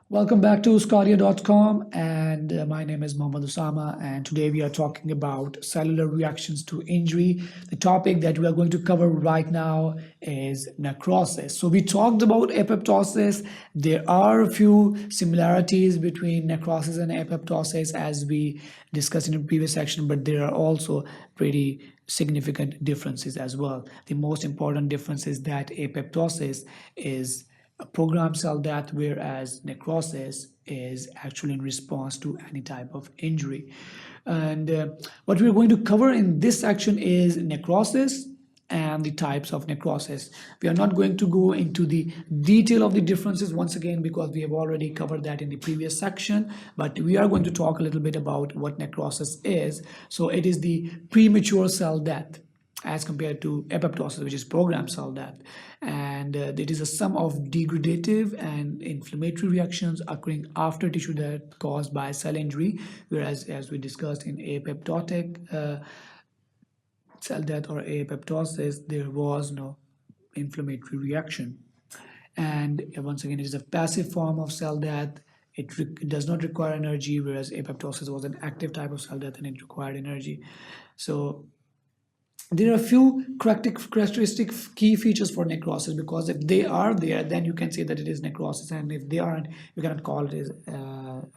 Welcome back to sqadia.com, and my name is Mohammad Usama, and today we are talking about cellular reactions to injury. The topic that we are going to cover right now is necrosis. So we talked about apoptosis. There are a few similarities between necrosis and apoptosis as we discussed in the previous section, but there are also pretty significant differences as well. The most important difference is that apoptosis is a programmed cell death, whereas necrosis is actually in response to any type of injury. And what we're going to cover in this section is necrosis and the types of necrosis. We are not going to go into the detail of the differences once again because we have already covered that in the previous section, but we are going to talk a little bit about what necrosis is. So it is the premature cell death as compared to apoptosis, which is programmed cell death. And it is a sum of degradative and inflammatory reactions occurring after tissue death caused by cell injury, whereas as we discussed in apoptotic cell death or apoptosis, there was no inflammatory reaction. And once again, it is a passive form of cell death. It does not require energy, whereas apoptosis was an active type of cell death and it required energy. So there are a few characteristic key features for necrosis, because if they are there, then you can say that it is necrosis, and if they aren't, you cannot call it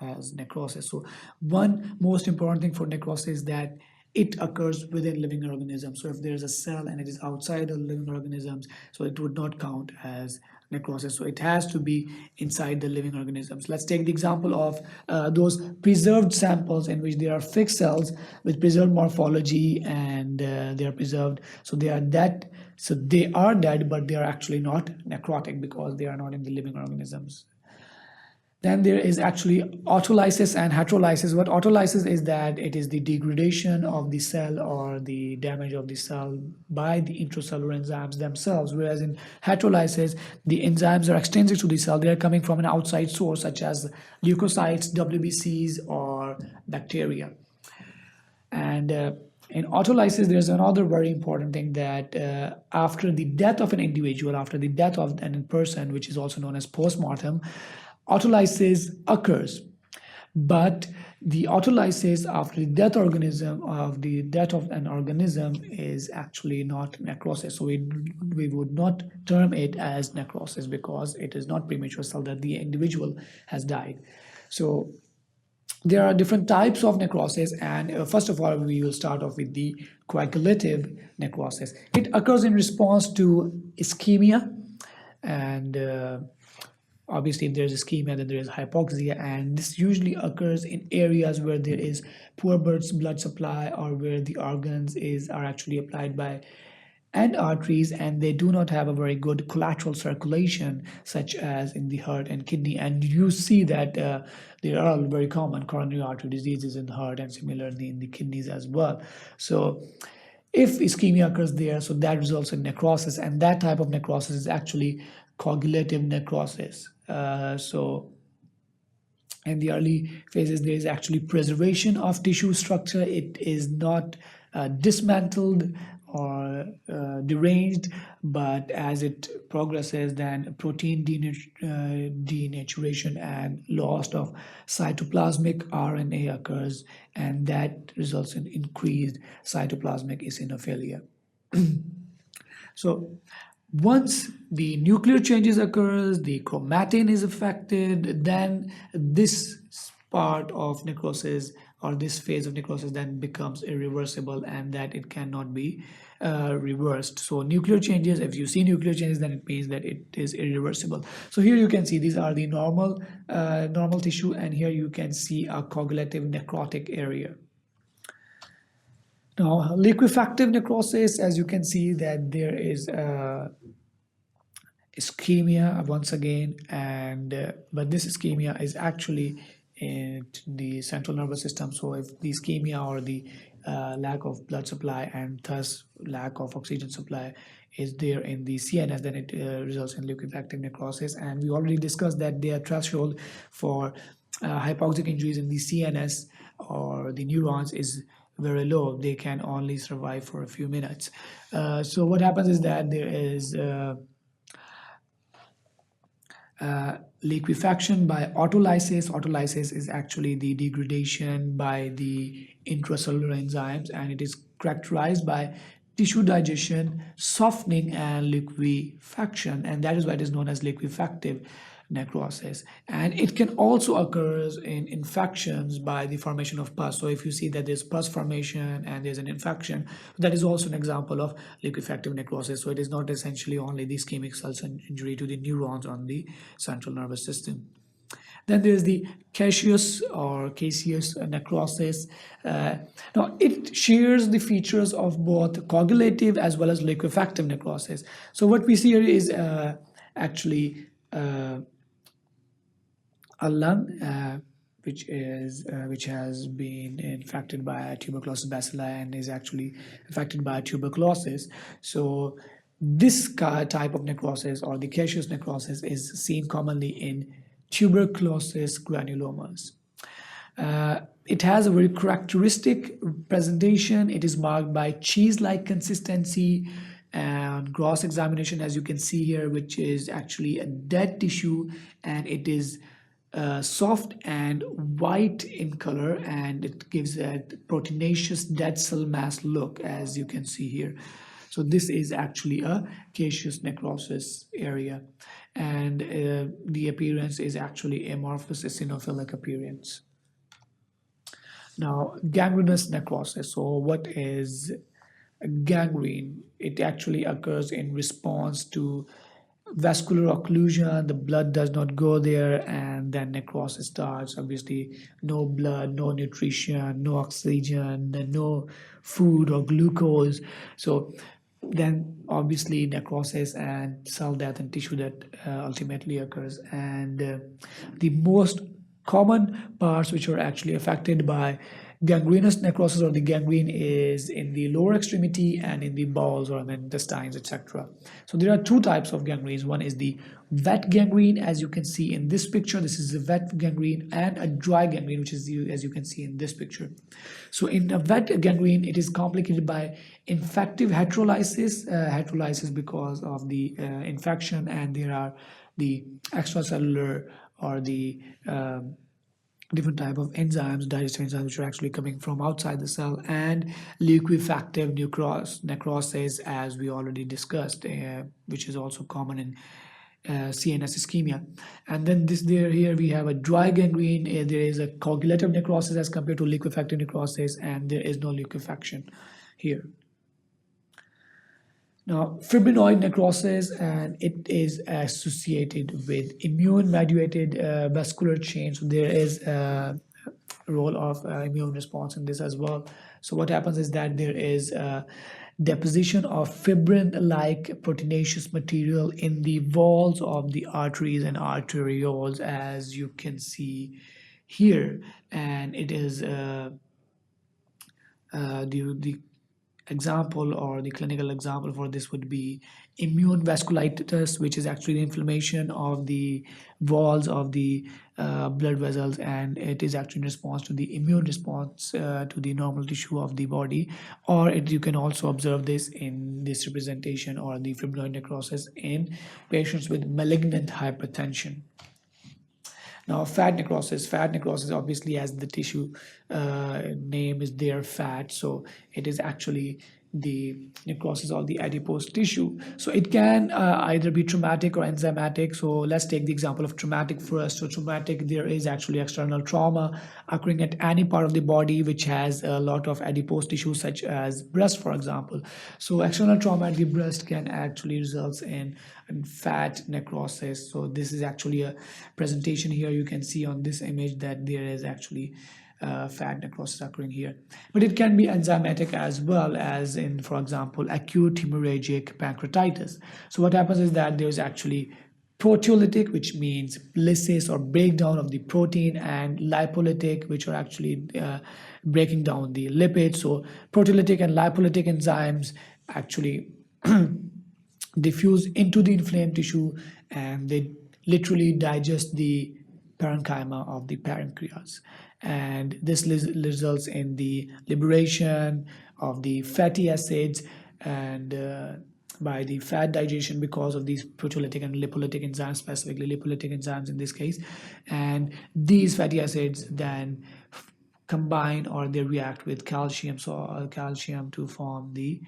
as necrosis. So one most important thing for necrosis is that it occurs within living organisms. So if there is a cell and it is outside the living organisms, so it would not count as necrosis. So it has to be inside the living organisms. Let's take the example of those preserved samples in which there are fixed cells with preserved morphology, and they are preserved. So they are dead. So they are dead, but they are actually not necrotic because they are not in the living organisms. Then there is actually autolysis and heterolysis. What autolysis is that it is the degradation of the cell or the damage of the cell by the intracellular enzymes themselves, whereas in heterolysis, the enzymes are extrinsic to the cell. They are coming from an outside source, such as leukocytes, WBCs, or bacteria. And in autolysis, there's another very important thing that after the death of an individual, after the death of an person, which is also known as postmortem, autolysis occurs. But the autolysis after the death of an organism is actually not necrosis. So we would not term it as necrosis because it is not premature cell that the individual has died. So there are different types of necrosis, and first of all, we will start off with the coagulative necrosis. It occurs in response to ischemia, and obviously if there's ischemia, then there is hypoxia, and this usually occurs in areas where there is poor blood supply, or where the organs are actually applied by and arteries, and they do not have a very good collateral circulation, such as in the heart and kidney. And you see that there are very common coronary artery diseases in the heart and similarly in the kidneys as well. So if ischemia occurs there, so that results in necrosis, and that type of necrosis is actually coagulative necrosis. So in the early phases, there is actually preservation of tissue structure. It is not dismantled or deranged, but as it progresses, then protein denaturation and loss of cytoplasmic RNA occurs, and that results in increased cytoplasmic eosinophilia. So once the nuclear changes occurs, the chromatin is affected, then this part of necrosis or this phase of necrosis then becomes irreversible, and that it cannot be reversed. So nuclear changes, if you see nuclear changes, then it means that it is irreversible. So here you can see these are the normal tissue, and here you can see a coagulative necrotic area. Now, liquefactive necrosis, as you can see that there is ischemia once again, and but this ischemia is actually in the central nervous system. So if the ischemia or the lack of blood supply and thus lack of oxygen supply is there in the CNS, then it results in liquefactive necrosis. And we already discussed that their threshold for hypoxic injuries in the CNS or the neurons is very low. They can only survive for a few minutes. So what happens is that there is liquefaction by autolysis. Autolysis is actually the degradation by the intracellular enzymes, and it is characterized by tissue digestion, softening, and liquefaction, and that is why it is known as liquefactive necrosis. And it can also occur in infections by the formation of pus. So if you see that there's pus formation and there's an infection, that is also an example of liquefactive necrosis. So it is not essentially only the ischemic cell injury to the neurons on the central nervous system. Then there's the caseous necrosis. Now, it shares the features of both coagulative as well as liquefactive necrosis. So what we see here is actually a lung which has been infected by tuberculosis bacilli and is actually affected by tuberculosis. So this type of necrosis, or the caseous necrosis, is seen commonly in tuberculosis granulomas. It has a very characteristic presentation. It is marked by cheese-like consistency and gross examination, as you can see here, which is actually a dead tissue, and it is soft and white in color, and it gives a proteinaceous dead cell mass look, as you can see here. So this is actually a caseous necrosis area, and the appearance is actually amorphous eosinophilic appearance. Now, gangrenous necrosis. So what is gangrene? It actually occurs in response to vascular occlusion. The blood does not go there, and then necrosis starts. Obviously, no blood, no nutrition, no oxygen, no food or glucose. So then obviously necrosis and cell death and tissue death ultimately occurs. And the most common parts which are actually affected by gangrenous necrosis or the gangrene is in the lower extremity and in the bowels or in the intestines, etc. So there are two types of gangrenes. One is the wet gangrene, as you can see in this picture. This is a wet gangrene, and a dry gangrene, which is as you can see in this picture. So in a wet gangrene, it is complicated by infective heterolysis, heterolysis because of the infection, and there are the extracellular or the different type of enzymes, digestive enzymes, which are actually coming from outside the cell, and liquefactive necrosis, as we already discussed, which is also common in CNS ischemia. And then here we have a dry gangrene. There is a coagulative necrosis as compared to liquefactive necrosis, and there is no liquefaction here. Now, fibrinoid necrosis, and it is associated with immune-mediated vascular change. So there is a role of immune response in this as well. So what happens is that there is deposition of fibrin-like proteinaceous material in the walls of the arteries and arterioles, as you can see here. And it is the example, or the clinical example for this, would be immune vasculitis, which is actually the inflammation of the walls of the blood vessels, and it is actually in response to the immune response to the normal tissue of the body. Or you can also observe this in this representation, or the fibrinoid necrosis, in patients with malignant hypertension. Now, fat necrosis, obviously, as the tissue name is there, fat, so it is actually the necrosis of the adipose tissue. So it can either be traumatic or enzymatic. So let's take the example of traumatic first. So traumatic, there is actually external trauma occurring at any part of the body which has a lot of adipose tissue, such as breast, for example. So external trauma at the breast can actually result in fat necrosis. So this is actually a presentation here. You can see on this image that there is actually fat necrosis occurring here. But it can be enzymatic as well, as in, for example, acute hemorrhagic pancreatitis. So what happens is that there's actually proteolytic, which means lysis or breakdown of the protein, and lipolytic, which are actually breaking down the lipids. So proteolytic and lipolytic enzymes actually diffuse into the inflamed tissue, and they literally digest the parenchyma of the pancreas, and this results in the liberation of the fatty acids and by the fat digestion because of these proteolytic and lipolytic enzymes, specifically lipolytic enzymes in this case. And these fatty acids then combine, or they react with calcium to form the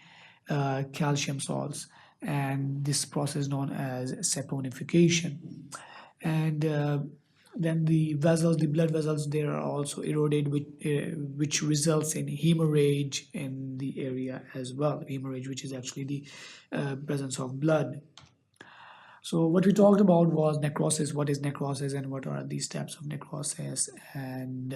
calcium salts, and this process known as saponification. And then the vessels, the blood vessels, they are also eroded, which results in hemorrhage in the area as well. Hemorrhage, which is actually the presence of blood. So what we talked about was necrosis. What is necrosis, and what are the steps of necrosis, and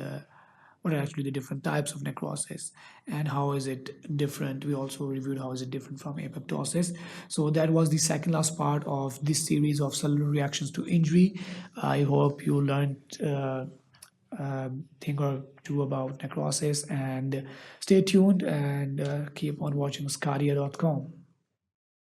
what are actually the different types of necrosis, and how is it different. We also reviewed how is it different from apoptosis. So that was the second last part of this series of cellular reactions to injury. I hope you learned thing or two about necrosis, and stay tuned and keep on watching sqadia.com.